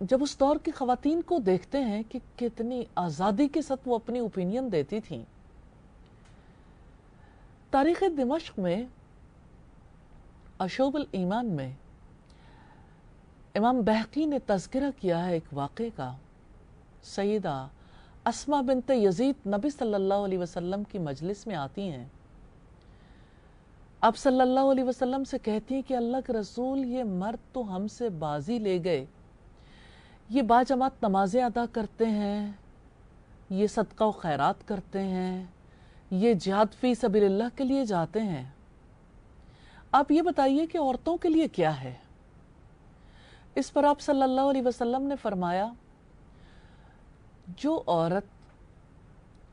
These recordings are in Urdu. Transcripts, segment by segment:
جب اس دور کی خواتین کو دیکھتے ہیں کہ کتنی آزادی کے ساتھ وہ اپنی اوپینین دیتی تھیں. تاریخ دمشق میں اشوب الایمان میں امام بہقی نے تذکرہ کیا ہے ایک واقعے کا. سیدہ اسماء بنت یزید نبی صلی اللہ علیہ وسلم کی مجلس میں آتی ہیں. آپ صلی اللہ علیہ وسلم سے کہتی ہیں کہ اللہ کے رسول، یہ مرد تو ہم سے بازی لے گئے، یہ باجماعت نمازیں ادا کرتے ہیں، یہ صدقہ و خیرات کرتے ہیں، یہ جہاد فی سبیل اللہ کے لیے جاتے ہیں، آپ یہ بتائیے کہ عورتوں کے لیے کیا ہے؟ اس پر آپ صلی اللہ علیہ وسلم نے فرمایا، جو عورت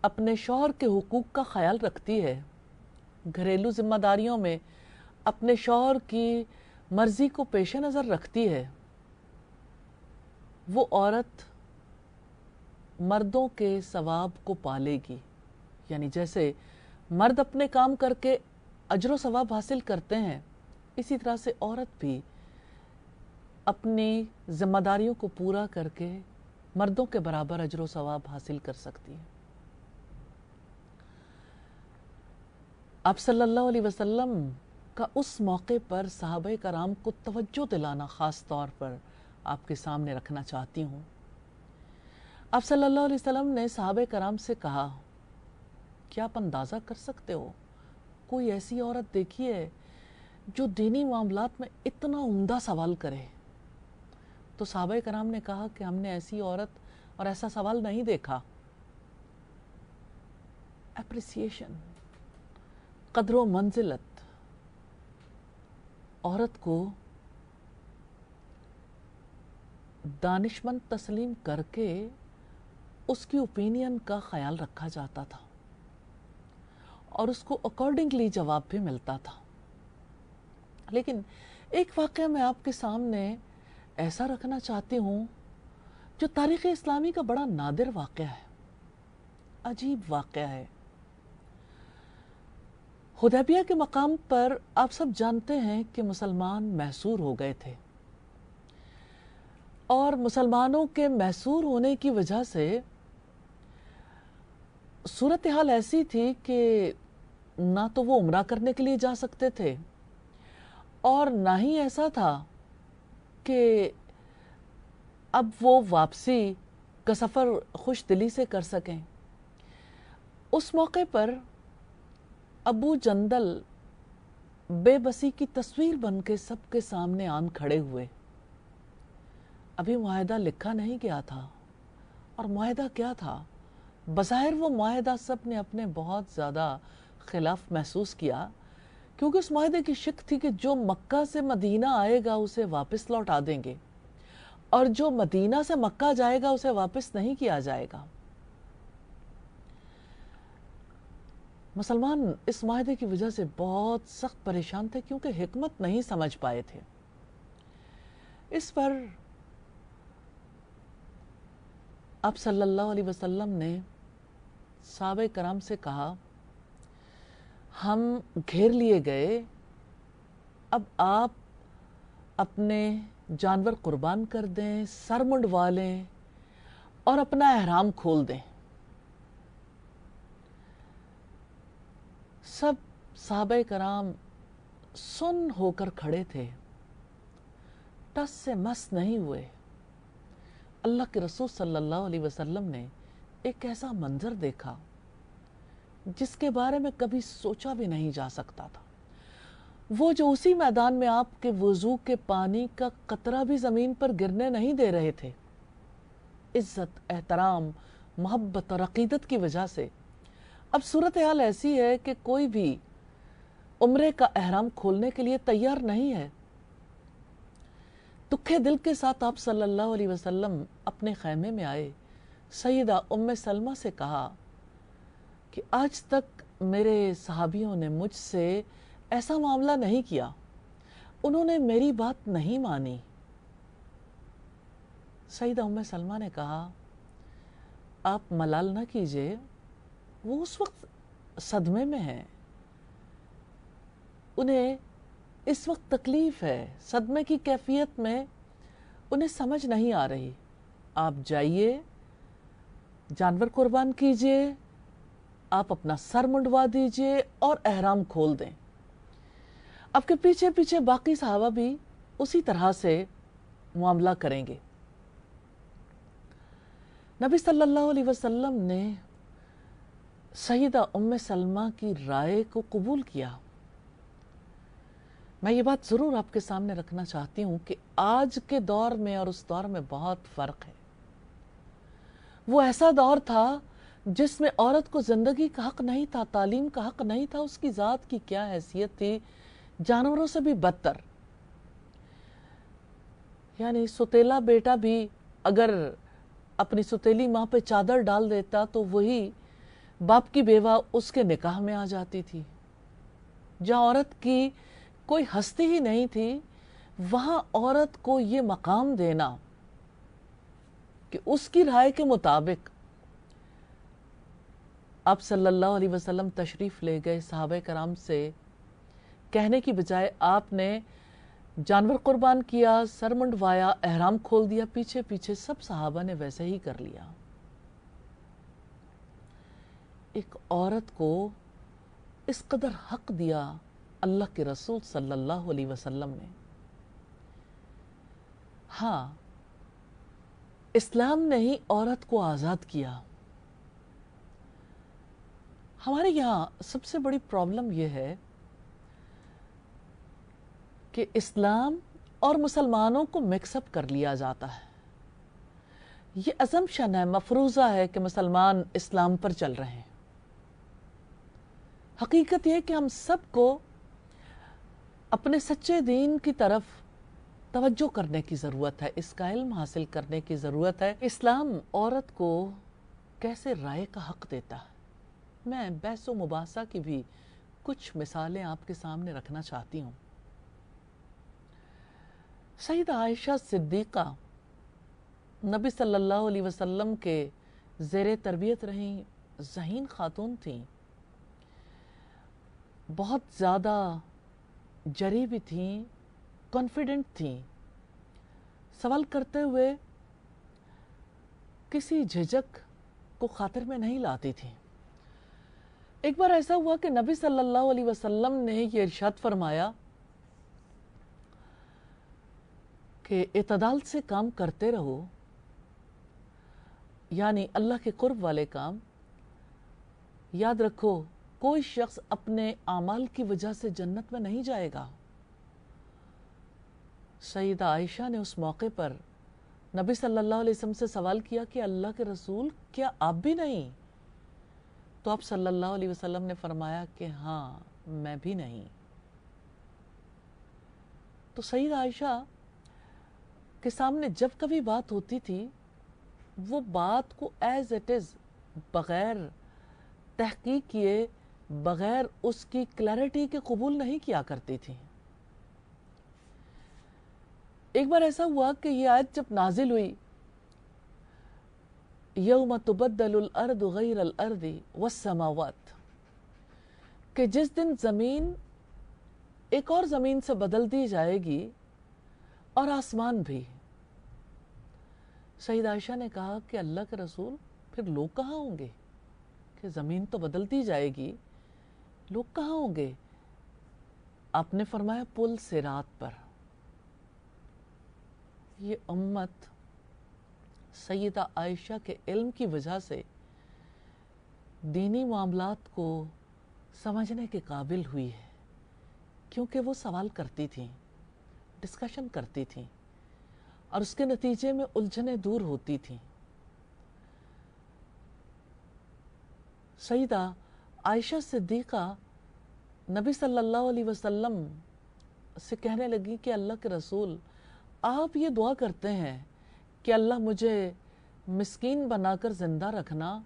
اپنے شوہر کے حقوق کا خیال رکھتی ہے، گھریلو ذمہ داریوں میں اپنے شوہر کی مرضی کو پیش نظر رکھتی ہے، وہ عورت مردوں کے ثواب کو پالے گی. یعنی جیسے مرد اپنے کام کر کے اجر و ثواب حاصل کرتے ہیں، اسی طرح سے عورت بھی اپنی ذمہ داریوں کو پورا کر کے مردوں کے برابر اجر و ثواب حاصل کر سکتی ہے. آپ صلی اللہ علیہ وسلم کا اس موقع پر صحابہ کرام کو توجہ دلانا خاص طور پر آپ کے سامنے رکھنا چاہتی ہوں. آپ صلی اللہ علیہ وسلم نے صحابہ کرام سے کہا، کیا آپ اندازہ کر سکتے ہو کوئی ایسی عورت دیکھی ہے جو دینی معاملات میں اتنا عمدہ سوال کرے؟ تو صحابہ کرام نے کہا کہ ہم نے ایسی عورت اور ایسا سوال نہیں دیکھا. اپریسیشن، قدر و منزلت، عورت کو دانشمند تسلیم کر کے اس کی اوپینین کا خیال رکھا جاتا تھا اور اس کو اکارڈنگلی جواب بھی ملتا تھا. لیکن ایک واقعہ میں آپ کے سامنے ایسا رکھنا چاہتی ہوں جو تاریخ اسلامی کا بڑا نادر واقعہ ہے، عجیب واقعہ ہے. حدیبیہ کے مقام پر آپ سب جانتے ہیں کہ مسلمان محصور ہو گئے تھے، اور مسلمانوں کے محصور ہونے کی وجہ سے صورتحال ایسی تھی کہ نہ تو وہ عمرہ کرنے کے لیے جا سکتے تھے اور نہ ہی ایسا تھا کہ اب وہ واپسی کا سفر خوش دلی سے کر سکیں. اس موقع پر ابو جندل بے بسی کی تصویر بن کے سب کے سامنے آن کھڑے ہوئے. ابھی معاہدہ لکھا نہیں گیا تھا، اور معاہدہ کیا تھا؟ بظاہر وہ معاہدہ سب نے اپنے بہت زیادہ خلاف محسوس کیا، کیونکہ اس معاہدے کی شک تھی کہ جو مکہ سے مدینہ آئے گا اسے واپس لوٹا دیں گے، اور جو مدینہ سے مکہ جائے گا اسے واپس نہیں کیا جائے گا. مسلمان اس معاہدے کی وجہ سے بہت سخت پریشان تھے، کیونکہ حکمت نہیں سمجھ پائے تھے. اس پر آپ صلی اللہ علیہ وسلم نے صحابہ کرام سے کہا، ہم گھیر لیے گئے، اب آپ اپنے جانور قربان کر دیں، سر منڈوا لیں اور اپنا احرام کھول دیں. سب صحابہ کرام سن ہو کر کھڑے تھے، ٹس سے مس نہیں ہوئے. اللہ کے رسول صلی اللہ علیہ وسلم نے ایک ایسا منظر دیکھا جس کے بارے میں کبھی سوچا بھی نہیں جا سکتا تھا. وہ جو اسی میدان میں آپ کے وضو کے پانی کا قطرہ بھی زمین پر گرنے نہیں دے رہے تھے، عزت، احترام، محبت اور عقیدت کی وجہ سے. اب صورتحال ایسی ہے کہ کوئی بھی عمرے کا احرام کھولنے کے لیے تیار نہیں ہے. دکھے دل کے ساتھ آپ صلی اللہ علیہ وسلم اپنے خیمے میں آئے. سیدہ ام سلمہ سے کہا کہ آج تک میرے صحابیوں نے مجھ سے ایسا معاملہ نہیں کیا، انہوں نے میری بات نہیں مانی. سیدہ ام سلمہ نے کہا، آپ ملال نہ کیجئے، وہ اس وقت صدمے میں ہیں، انہیں اس وقت تکلیف ہے. صدمے کی کیفیت میں انہیں سمجھ نہیں آ رہی، آپ جائیے، جانور قربان کیجئے، آپ اپنا سر منڈوا دیجئے اور احرام کھول دیں۔ آپ کے پیچھے پیچھے باقی صحابہ بھی اسی طرح سے معاملہ کریں گے۔ نبی صلی اللہ علیہ وسلم نے سیدہ ام سلمہ کی رائے کو قبول کیا۔ میں یہ بات ضرور آپ کے سامنے رکھنا چاہتی ہوں کہ آج کے دور میں اور اس دور میں بہت فرق ہے۔ وہ ایسا دور تھا جس میں عورت کو زندگی کا حق نہیں تھا، تعلیم کا حق نہیں تھا، اس کی ذات کی کیا حیثیت تھی، جانوروں سے بھی بدتر۔ یعنی ستیلا بیٹا بھی اگر اپنی ستیلی ماں پہ چادر ڈال دیتا تو وہی باپ کی بیوہ اس کے نکاح میں آ جاتی تھی۔ جہاں عورت کی کوئی ہستی ہی نہیں تھی، وہاں عورت کو یہ مقام دینا کہ اس کی رائے کے مطابق آپ صلی اللہ علیہ وسلم تشریف لے گئے، صحابہ کرام سے کہنے کی بجائے آپ نے جانور قربان کیا، سر منڈوایا، احرام کھول دیا، پیچھے پیچھے سب صحابہ نے ویسے ہی کر لیا۔ ایک عورت کو اس قدر حق دیا اللہ کے رسول صلی اللہ علیہ وسلم نے۔ ہاں، اسلام نے ہی عورت کو آزاد کیا۔ ہمارے یہاں سب سے بڑی پرابلم یہ ہے کہ اسلام اور مسلمانوں کو مکس اپ کر لیا جاتا ہے۔ یہ اسمپشن ہے، مفروضہ ہے کہ مسلمان اسلام پر چل رہے ہیں۔ حقیقت یہ کہ ہم سب کو اپنے سچے دین کی طرف توجہ کرنے کی ضرورت ہے، اس کا علم حاصل کرنے کی ضرورت ہے۔ اسلام عورت کو کیسے رائے کا حق دیتا ہے؟ میں بحث و مباحثہ کی بھی کچھ مثالیں آپ کے سامنے رکھنا چاہتی ہوں۔ سیدہ عائشہ صدیقہ نبی صلی اللہ علیہ وسلم کے زیر تربیت رہیں، ذہین خاتون تھیں، بہت زیادہ جری بھی تھیں، کانفیڈنٹ تھیں، سوال کرتے ہوئے کسی جھجک کو خاطر میں نہیں لاتی تھیں۔ ایک بار ایسا ہوا کہ نبی صلی اللہ علیہ وسلم نے یہ ارشاد فرمایا کہ اعتدال سے کام کرتے رہو، یعنی اللہ کے قرب والے کام۔ یاد رکھو، کوئی شخص اپنے اعمال کی وجہ سے جنت میں نہیں جائے گا۔ سیدہ عائشہ نے اس موقع پر نبی صلی اللہ علیہ وسلم سے سوال کیا کہ اللہ کے رسول، کیا آپ بھی نہیں؟ تو آپ صلی اللہ علیہ وسلم نے فرمایا کہ ہاں، میں بھی نہیں۔ تو سیدہ عائشہ کے سامنے جب کبھی بات ہوتی تھی، وہ بات کو ایز اٹ از، بغیر تحقیق کیے، بغیر اس کی کلیئرٹی کے قبول نہیں کیا کرتی تھی۔ ایک بار ایسا ہوا کہ یہ آیت جب نازل ہوئی، یوم تبدل الارض غیر الارض والسماوات، کہ جس دن زمین ایک اور زمین سے بدل دی جائے گی اور آسمان بھی۔ سیدہ عائشہ نے کہا کہ اللہ کے رسول، پھر لوگ کہاں ہوں گے؟ کہ زمین تو بدلتی جائے گی، لوگ کہاں ہوں گے؟ آپ نے فرمایا پل صراط پر۔ یہ امت سیدہ عائشہ کے علم کی وجہ سے دینی معاملات کو سمجھنے کے قابل ہوئی ہے، کیونکہ وہ سوال کرتی تھیں، ڈسکشن کرتی تھیں، اور اس کے نتیجے میں الجھنیں دور ہوتی تھیں۔ سیدہ عائشہ صدیقہ نبی صلی اللہ علیہ وسلم سے کہنے لگی کہ اللہ کے رسول، آپ یہ دعا کرتے ہیں کہ اللہ مجھے مسکین بنا کر زندہ رکھنا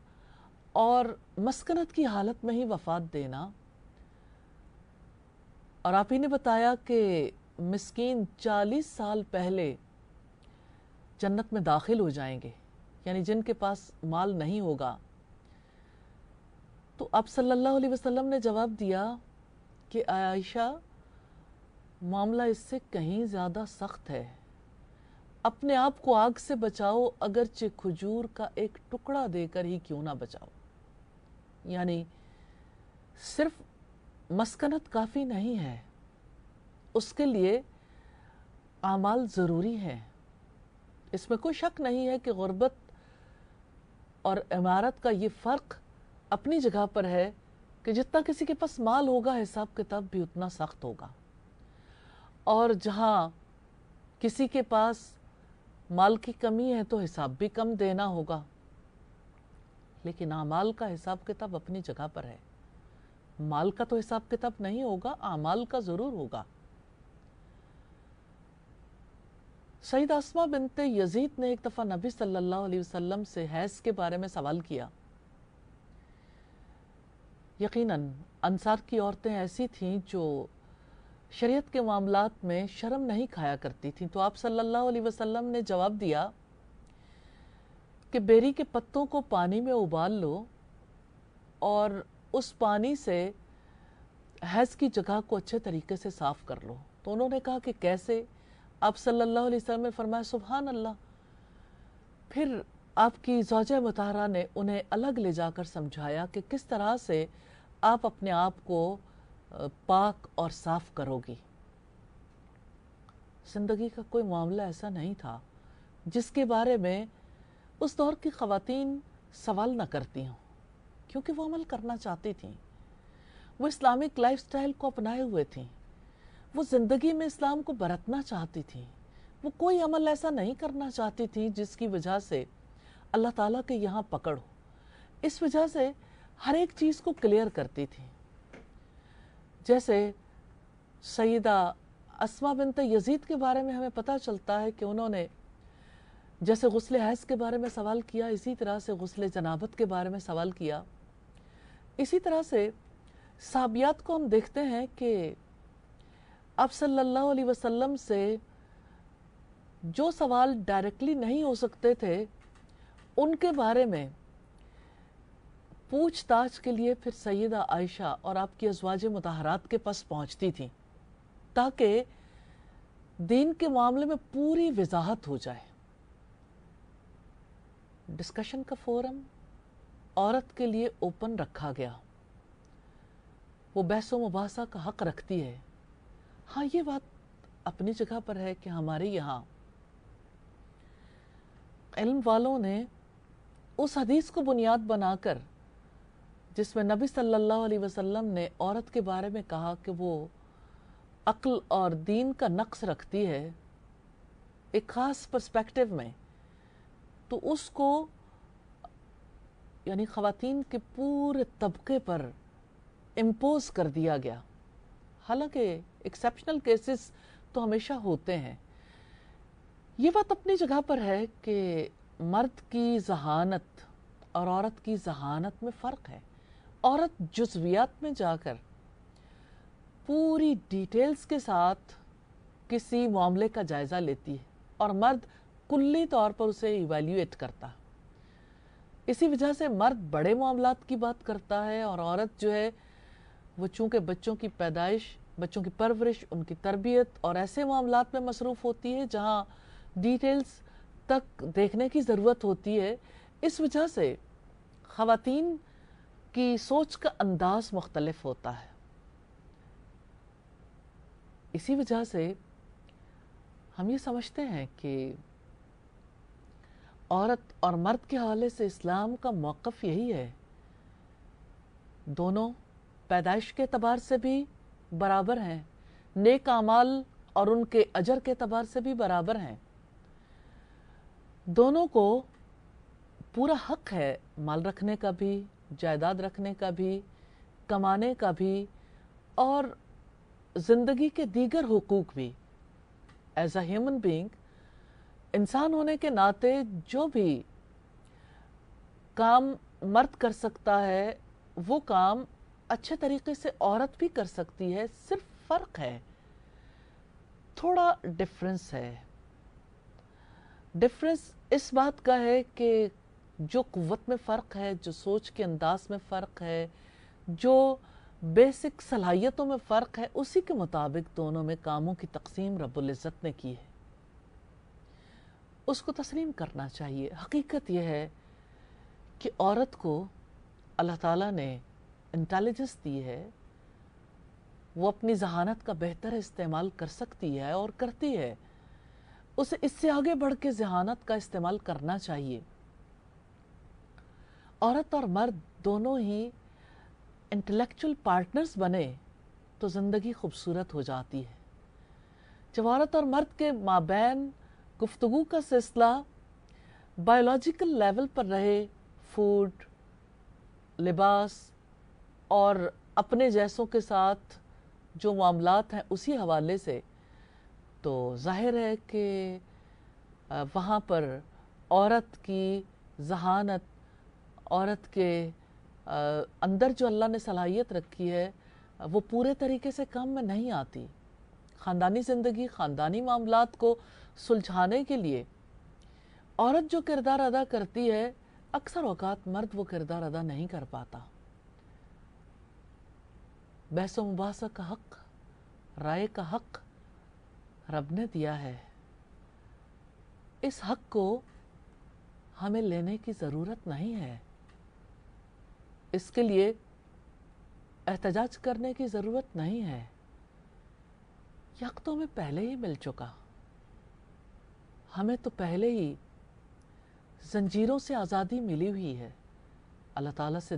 اور مسکنت کی حالت میں ہی وفات دینا، اور آپ ہی نے بتایا کہ مسکین 40 سال پہلے جنت میں داخل ہو جائیں گے، یعنی جن کے پاس مال نہیں ہوگا۔ تو آپ صلی اللہ علیہ وسلم نے جواب دیا کہ عائشہ، معاملہ اس سے کہیں زیادہ سخت ہے۔ اپنے آپ کو آگ سے بچاؤ اگرچہ کھجور کا ایک ٹکڑا دے کر ہی کیوں نہ بچاؤ. یعنی صرف مسکنت کافی نہیں ہے، اس کے لیے اعمال ضروری ہیں. اس میں کوئی شک نہیں ہے کہ غربت اور عمارت کا یہ فرق اپنی جگہ پر ہے کہ جتنا کسی کے پاس مال ہوگا حساب کتاب بھی اتنا سخت ہوگا، اور جہاں کسی کے پاس مال کی کمی ہے تو حساب بھی کم دینا ہوگا. لیکن اعمال کا حساب کتاب اپنی جگہ پر ہے. مال کا تو حساب کتاب نہیں ہوگا، اعمال کا ضرور ہوگا. سیدہ اسماء بنت یزید نے ایک دفعہ نبی صلی اللہ علیہ وسلم سے حیض کے بارے میں سوال کیا. یقیناً انصار کی عورتیں ایسی تھیں جو شریعت کے معاملات میں شرم نہیں کھایا کرتی تھیں. تو آپ صلی اللہ علیہ وسلم نے جواب دیا کہ بیری کے پتوں کو پانی میں ابال لو اور اس پانی سے حیض کی جگہ کو اچھے طریقے سے صاف کر لو. تو انہوں نے کہا کہ کیسے؟ آپ صلی اللہ علیہ وسلم نے فرمایا سبحان اللہ. پھر آپ کی زوجہ مطہرہ نے انہیں الگ لے جا کر سمجھایا کہ کس طرح سے آپ اپنے آپ کو پاک اور صاف کرو گی. زندگی کا کوئی معاملہ ایسا نہیں تھا جس کے بارے میں اس دور کی خواتین سوال نہ کرتی ہوں، کیونکہ وہ عمل کرنا چاہتی تھیں. وہ اسلامک لائف سٹائل کو اپنائے ہوئے تھیں، وہ زندگی میں اسلام کو برتنا چاہتی تھیں. وہ کوئی عمل ایسا نہیں کرنا چاہتی تھیں جس کی وجہ سے اللہ تعالیٰ کے یہاں پکڑ ہو. اس وجہ سے ہر ایک چیز کو کلیئر کرتی تھیں. جیسے سیدہ اسماء بنت یزید کے بارے میں ہمیں پتہ چلتا ہے کہ انہوں نے جیسے غسل حیض کے بارے میں سوال کیا، اسی طرح سے غسل جنابت کے بارے میں سوال کیا. اسی طرح سے صحابیات کو ہم دیکھتے ہیں کہ آپ صلی اللہ علیہ وسلم سے جو سوال ڈائریکٹلی نہیں ہو سکتے تھے ان کے بارے میں پوچھ تاچھ کے لیے پھر سیدہ عائشہ اور آپ کی ازواج مطہرات کے پاس پہنچتی تھیں تاکہ دین کے معاملے میں پوری وضاحت ہو جائے. ڈسکشن کا فورم عورت کے لیے اوپن رکھا گیا. وہ بحث و مباحثہ کا حق رکھتی ہے. ہاں یہ بات اپنی جگہ پر ہے کہ ہمارے یہاں علم والوں نے اس حدیث کو بنیاد بنا کر جس میں نبی صلی اللہ علیہ وسلم نے عورت کے بارے میں کہا کہ وہ عقل اور دین کا نقص رکھتی ہے ایک خاص پرسپیکٹو میں، تو اس کو یعنی خواتین کے پورے طبقے پر امپوز کر دیا گیا. حالانکہ ایکسیپشنل کیسز تو ہمیشہ ہوتے ہیں. یہ بات اپنی جگہ پر ہے کہ مرد کی ذہانت اور عورت کی ذہانت میں فرق ہے. عورت جزویات میں جا کر پوری ڈیٹیلز کے ساتھ کسی معاملے کا جائزہ لیتی ہے اور مرد کلی طور پر اسے ایویلیویٹ کرتا. اسی وجہ سے مرد بڑے معاملات کی بات کرتا ہے اور عورت جو ہے وہ چونکہ بچوں کی پیدائش، بچوں کی پرورش، ان کی تربیت اور ایسے معاملات میں مصروف ہوتی ہے جہاں ڈیٹیلز تک دیکھنے کی ضرورت ہوتی ہے. اس وجہ سے خواتین کی سوچ کا انداز مختلف ہوتا ہے. اسی وجہ سے ہم یہ سمجھتے ہیں کہ عورت اور مرد کے حوالے سے اسلام کا موقف یہی ہے، دونوں پیدائش کے اعتبار سے بھی برابر ہیں، نیک اعمال اور ان کے اجر کے اعتبار سے بھی برابر ہیں. دونوں کو پورا حق ہے مال رکھنے کا بھی، جائیداد رکھنے کا بھی، کمانے کا بھی اور زندگی کے دیگر حقوق بھی. ایز اے ہیومن بینگ، انسان ہونے کے ناطے جو بھی کام مرد کر سکتا ہے وہ کام اچھے طریقے سے عورت بھی کر سکتی ہے. صرف فرق ہے، تھوڑا ڈفرنس ہے. ڈفرنس اس بات کا ہے کہ جو قوت میں فرق ہے، جو سوچ کے انداز میں فرق ہے، جو بیسک صلاحیتوں میں فرق ہے، اسی کے مطابق دونوں میں کاموں کی تقسیم رب العزت نے کی ہے. اس کو تسلیم کرنا چاہیے۔ حقیقت یہ ہے کہ عورت کو اللہ تعالیٰ نے انٹیلیجنس دی ہے، وہ اپنی ذہانت کا بہتر استعمال کر سکتی ہے اور کرتی ہے، اسے اس سے آگے بڑھ کے ذہانت کا استعمال کرنا چاہیے۔ عورت اور مرد دونوں ہی انٹلیکچول پارٹنرز بنے تو زندگی خوبصورت ہو جاتی ہے۔ جب عورت اور مرد کے مابین گفتگو کا سلسلہ بائیولوجیکل لیول پر رہے، فوڈ، لباس اور اپنے جیسوں کے ساتھ جو معاملات ہیں اسی حوالے سے، تو ظاہر ہے کہ وہاں پر عورت کی ذہانت، عورت کے اندر جو اللہ نے صلاحیت رکھی ہے وہ پورے طریقے سے کام میں نہیں آتی۔ خاندانی زندگی، خاندانی معاملات کو سلجھانے کے لیے عورت جو کردار ادا کرتی ہے، اکثر اوقات مرد وہ کردار ادا نہیں کر پاتا۔ بحث و مباحثہ کا حق، رائے کا حق رب نے دیا ہے، اس حق کو ہمیں لینے کی ضرورت نہیں ہے، اس کے لیے احتجاج کرنے کی ضرورت نہیں ہے، یہ حق تو ہمیں پہلے ہی مل چکا، ہمیں تو پہلے ہی زنجیروں سے آزادی ملی ہوئی ہے۔ اللہ تعالیٰ سے